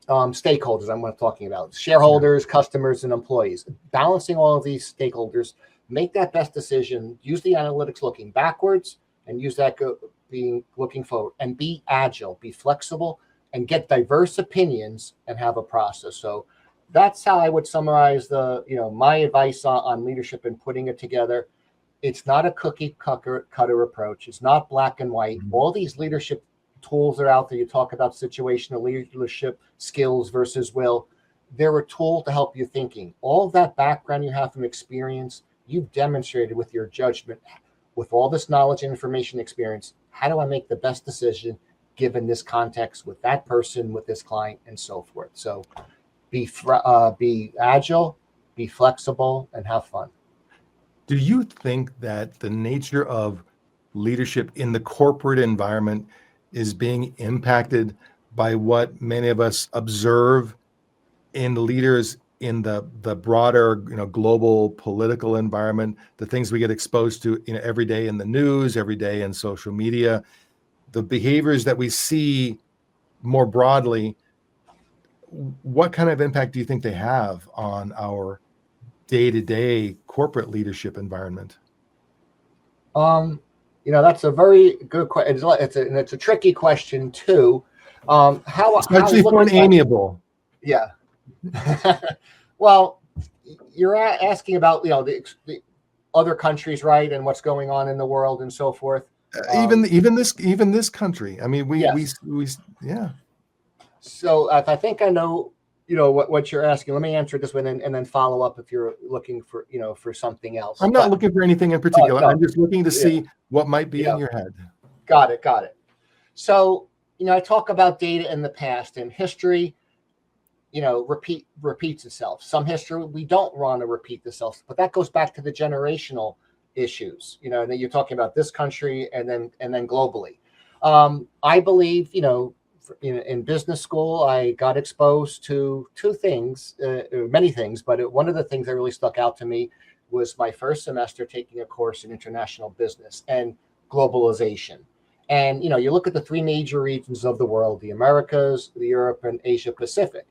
Speaker 2: stakeholders. I'm talking about shareholders, customers, and employees. Balancing all of these stakeholders, make that best decision, use the analytics looking backwards, and use that looking forward, and be agile, be flexible, and get diverse opinions and have a process. So that's how I would summarize my advice on leadership and putting it together. It's not a cookie cutter approach. It's not black and white.
Speaker 1: Mhm.
Speaker 2: All these leadership tools are out there. You talk about situational leadership skills versus will. They're a tool to help you thinking. All that background you have from experience, you've demonstrated with your judgment, with all this knowledge, information, experience. How do I make the best decision given this context with that person, with this client, and so forth? So be agile, be flexible, and have fun.
Speaker 1: Do you think that the nature of leadership in the corporate environment is being impacted by what many of us observe in leaders in the broader, global political environment, the things we get exposed to, every day in the news, every day in social media, the behaviors that we see more broadly? What kind of impact do you think they have on our day-to-day corporate leadership environment?
Speaker 2: That's a very good question. It's a tricky question too. How I
Speaker 1: Especially
Speaker 2: look
Speaker 1: for
Speaker 2: at
Speaker 1: an
Speaker 2: that,
Speaker 1: amiable.
Speaker 2: yeah. Well, you're asking about the other countries, right, and what's going on in the world and so forth.
Speaker 1: Even this country. I mean, we
Speaker 2: Yes.
Speaker 1: yeah.
Speaker 2: So if I think I know, what you're asking, let me answer this one and then follow up if you're looking for something else.
Speaker 1: I'm not looking for anything in
Speaker 2: Oh,
Speaker 1: particular.
Speaker 2: no,
Speaker 1: I'm just looking to
Speaker 2: yeah,
Speaker 1: see what might be in
Speaker 2: yeah,
Speaker 1: your head.
Speaker 2: got it. So I talk about data in the past and history. Repeats itself. Some history we don't want to repeat itself, but that goes back to the generational issues. That you're talking about this country and then globally. I believe, in business school, I got exposed to two things, many things, but one of the things that really stuck out to me was my first semester taking a course in international business and globalization. And you look at the three major regions of the world: the Americas, the Europe, and Asia Pacific.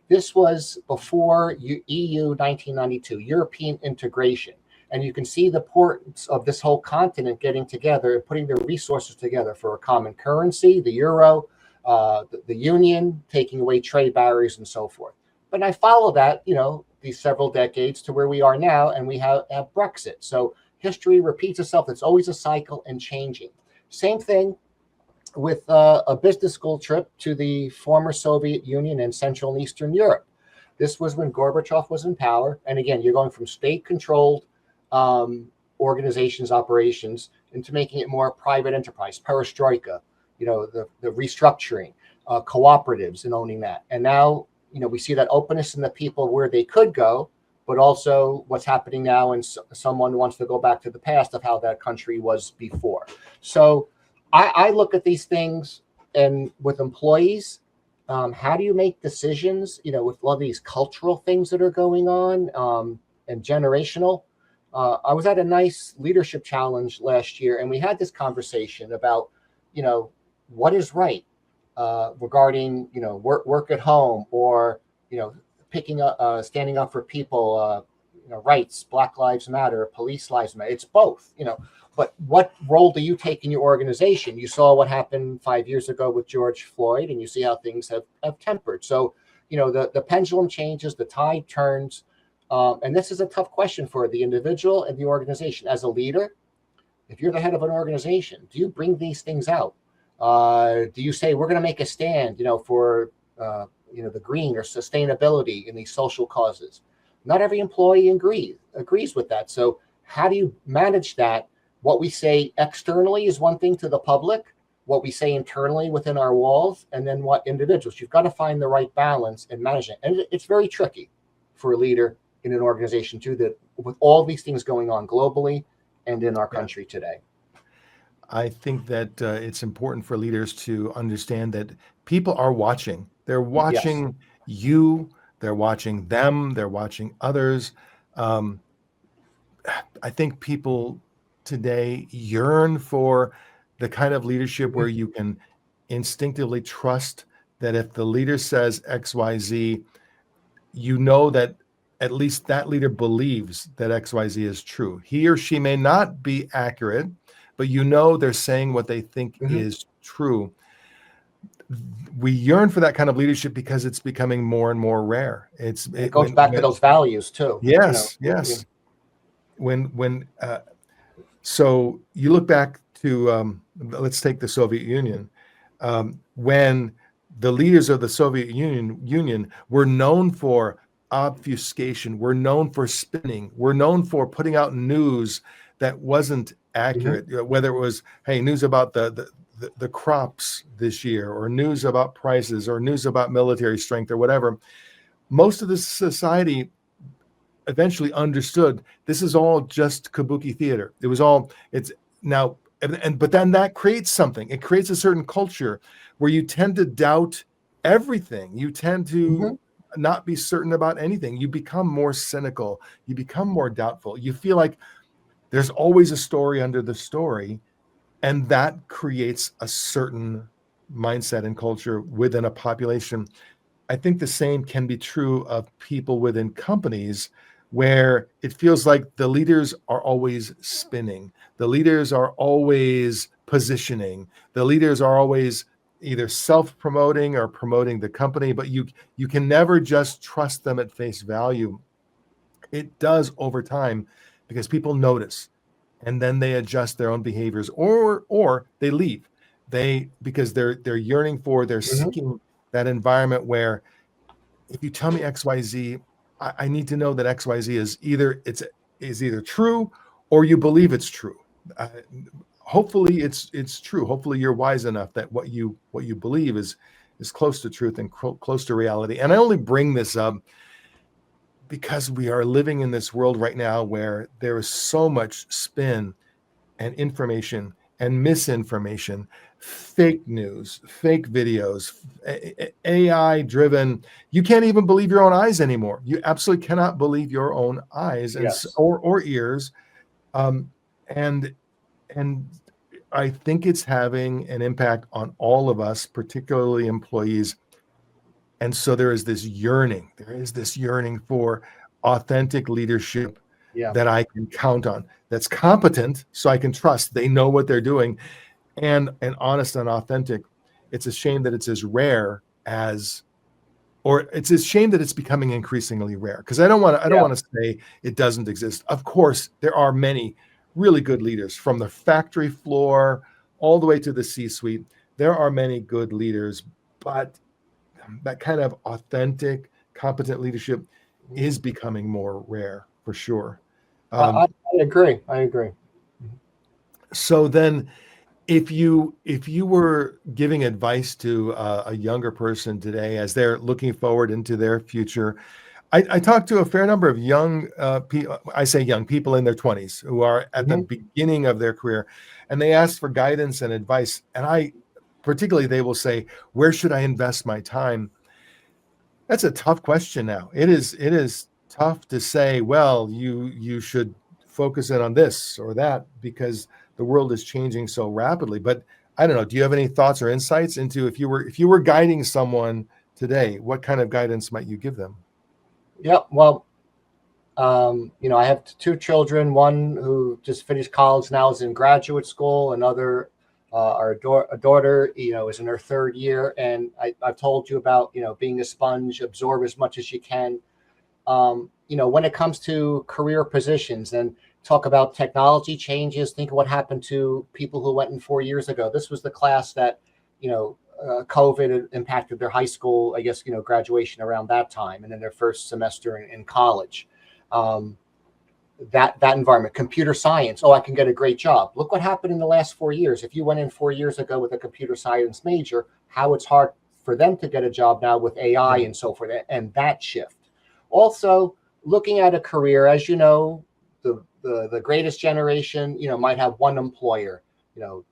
Speaker 2: This was before EU 1992, European integration. And you can see the importance of this whole continent getting together and putting their resources together for a common currency, the euro, the union, taking away trade barriers and so forth. But I follow that, these several decades to where we are now, and we have Brexit. So history repeats itself. It's always a cycle and changing. Same thing with a business school trip to the former Soviet Union and Central and Eastern Europe. This was when Gorbachev was in power. And again, you're going from state-controlled organizations, operations, into making it more private enterprise, perestroika, the restructuring, cooperatives, and owning that. And now, we see that openness in the people where they could go, but also what's happening now, and someone wants to go back to the past of how that country was before. So I look at these things, and with employees, how do you make decisions, with all these cultural things that are going on, and generational? I was at a nice leadership challenge last year, and we had this conversation about, what is right regarding, work at home, or, picking up, standing up for people, rights, Black Lives Matter, police lives matter. It's both, but what role do you take in your organization? You saw what happened 5 years ago with George Floyd, and you see how things have tempered. So, the pendulum changes, the tide turns. And this is a tough question for the individual and the organization. As a leader, if you're the head of an organization, do you bring these things out? Do you say, we're going to make a stand, for, the green or sustainability in these social causes? Not every employee agrees with that. So how do you manage that? What we say externally is one thing to the public, what we say internally within our walls, and then what individuals. You've got to find the right balance and manage it. And it's very tricky for a leader in an organization too, that with all these things going on globally and in our country today.
Speaker 1: I think that it's important for leaders to understand that people are watching. They're watching you, they're watching them, they're watching others. I think people today yearn for the kind of leadership where you can instinctively trust that if the leader says XYZ, you know that at least that leader believes that XYZ is true. He or she may not be accurate, but they're saying what they think is true. we yearn for that kind of leadership because it's becoming more and more rare.
Speaker 2: It goes back to those values too.
Speaker 1: Yes, yes. When so you look back to let's take the Soviet Union. When the leaders of the Soviet Union were known for obfuscation, were known for spinning, were known for putting out news that wasn't accurate. Whether it was, hey, news about the crops this year, or news about prices, or news about military strength, or whatever. Most of the society eventually understood this is all just kabuki theater. It was all, it's now, but then that creates something. It creates a certain culture where you tend to doubt everything. You tend to not be certain about anything. You become more cynical. You become more doubtful. You feel like there's always a story under the story. And that creates a certain mindset and culture within a population. I think the same can be true of people within companies, where it feels like the leaders are always spinning. The leaders are always positioning. The leaders are always either self-promoting or promoting the company, but you can never just trust them at face value. It does over time, because people notice, and then they adjust their own behaviors, or they leave. Because they're yearning for, they're seeking that environment where, if you tell me XYZ, I need to know that XYZ is either true, or you believe it's true. Hopefully it's true. Hopefully you're wise enough that what you believe is close to truth and close to reality. And I only bring this up because we are living in this world right now where there is so much spin and information and misinformation, fake news, fake videos, AI driven. You can't even believe your own eyes anymore. You absolutely cannot believe your own eyes or ears. And I think it's having an impact on all of us, particularly employees. And so there is this yearning for authentic leadership that I can count on, that's competent, so I can trust they know what they're doing, and honest and authentic. It's a shame that it's as rare as, or it's a shame that it's becoming increasingly rare, because I don't want to say it doesn't exist. Of course, there are many really good leaders, from the factory floor all the way to the C-suite. There are many good leaders, but that kind of authentic, competent leadership is becoming more rare, for sure.
Speaker 2: I agree.
Speaker 1: So then, if you were giving advice to a younger person today as they're looking forward into their future, I talked to a fair number of young people. I say young people in their 20s, who are at the beginning of their career, and they ask for guidance and advice. And particularly, they will say, where should I invest my time? That's a tough question now. It is tough to say, well, you should focus in on this or that, because the world is changing so rapidly. But I don't know. Do you have any thoughts or insights into, if you were guiding someone today, what kind of guidance might you give them?
Speaker 2: Yeah, well, I have two children. One who just finished college, now is in graduate school. Another, our daughter, is in her third year. And I've told you about, being a sponge, absorb as much as you can. When it comes to career positions, and talk about technology changes, think of what happened to people who went in 4 years ago. This was the class that, COVID impacted their high school, I guess, graduation around that time, and then their first semester in college. That environment, computer science. Oh, I can get a great job. Look what happened in the last 4 years. If you went in 4 years ago with a computer science major, how it's hard for them to get a job now with AI and so forth, and that shift. Also, looking at a career, as you know, the greatest generation, might have one employer.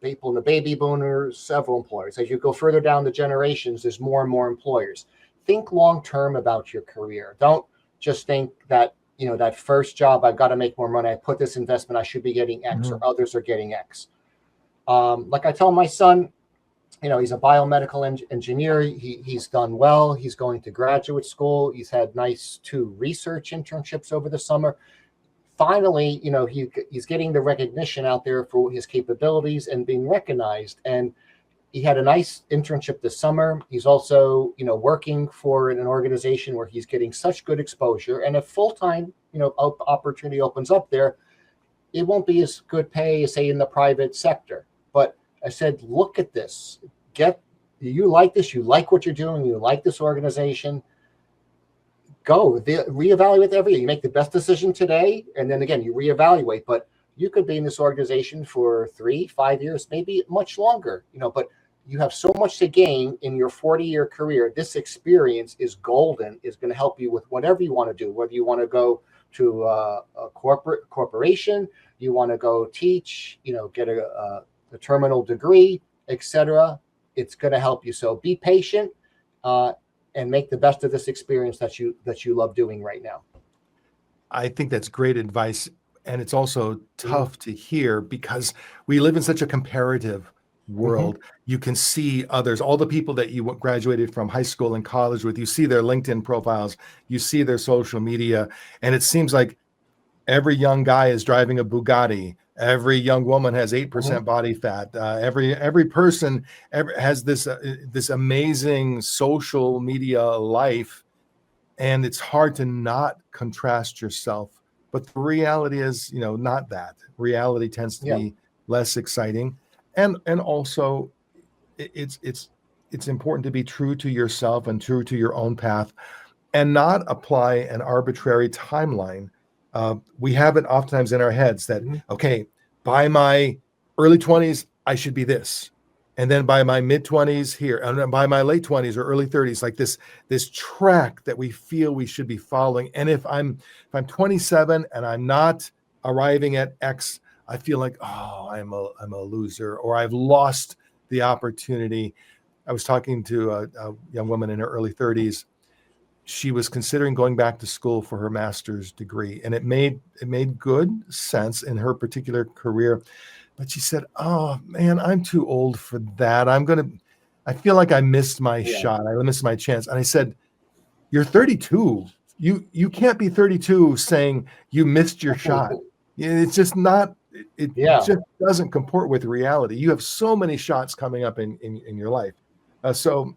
Speaker 2: People in the baby boomers, several employers. As you go further down the generations, there's more and more employers. Think long term about your career. Don't just think that, that first job, I've got to make more money. I put this investment, I should be getting X, or others are getting X. Like I tell my son, he's a biomedical engineer. He's done well. He's going to graduate school. He's had nice 2 research internships over the summer. Finally, he's getting the recognition out there for his capabilities and being recognized. And he had a nice internship this summer. He's also, working for an organization where he's getting such good exposure. And if full-time, opportunity opens up there, it won't be as good pay as, say, in the private sector. But I said, look at this. You like this. You like what you're doing. You like this organization. Go reevaluate every year. You make the best decision today, and then again, you reevaluate. But you could be in this organization for 3-5 years, maybe much longer, but you have so much to gain in your 40-year career. This experience is golden, is going to help you with whatever you want to do, whether you want to go to a corporation, you want to go teach, get a terminal degree, etc. It's going to help you. So be patient and make the best of this experience that you love doing right now.
Speaker 1: I think that's great advice. And it's also tough to hear because we live in such a comparative world. You can see others, all the people that you graduated from high school and college with, you see their LinkedIn profiles, you see their social media, and it seems like every young guy is driving a Bugatti. Every young woman has 8% body fat. Every person has this amazing social media life, and it's hard to not contrast yourself. But the reality is, not that. Reality tends to be less exciting, and also it's important to be true to yourself and true to your own path, and not apply an arbitrary timeline. We have it oftentimes in our heads that okay, by my early 20s I should be this, and then by my mid 20s here, and then by my late 20s or early 30s, like this track that we feel we should be following. And if I'm 27 and I'm not arriving at X, I feel like, oh, I'm a loser, or I've lost the opportunity. I was talking to a young woman in her early 30s. She was considering going back to school for her master's degree, and it made good sense in her particular career. But she said, "Oh man, I'm too old for that. I feel like I missed my shot. I missed my chance." And I said, "You're 32. You can't be 32 saying you missed your shot. It's just not. It just doesn't comport with reality. You have so many shots coming up in your life. So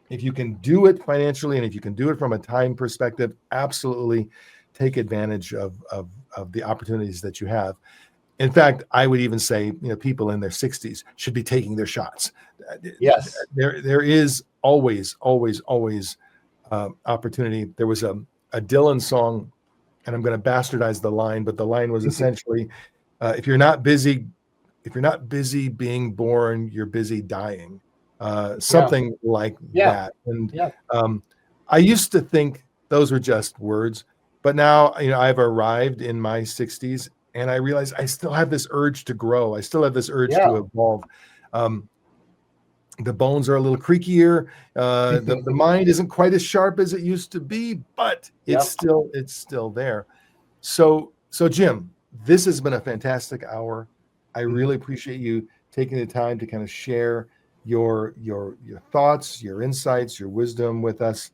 Speaker 1: if you can do it financially, and if you can do it from a time perspective, absolutely take advantage of the opportunities that you have." In fact, I would even say, people in their 60s should be taking their shots.
Speaker 2: Yes.
Speaker 1: There is always opportunity. There was a Dylan song, and I'm going to bastardize the line, but the line was essentially, if you're not busy being born, you're busy dying. Something like that. And I used to think those were just words, but now, I've arrived in my 60s, and I realize I still have this urge to grow. I still have this urge to evolve. The bones are a little creakier. The mind isn't quite as sharp as it used to be, but it's still there. So Jim, this has been a fantastic hour. I really appreciate you taking the time to kind of share your thoughts, your insights, your wisdom with us.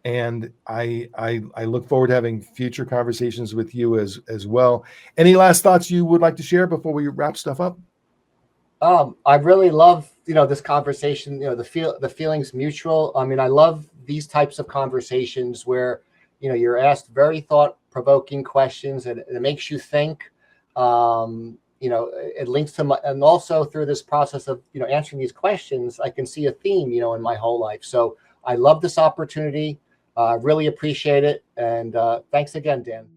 Speaker 1: And I look forward to having future conversations with you as well. Any last thoughts you would like to share before we wrap stuff up?
Speaker 2: I really love, this conversation, the feeling's mutual. I mean, I love these types of conversations where, you're asked very thought-provoking questions, and it makes you think. It links to and also through this process of, answering these questions, I can see a theme, in my whole life. So I love this opportunity. Really appreciate it. And thanks again, Dan.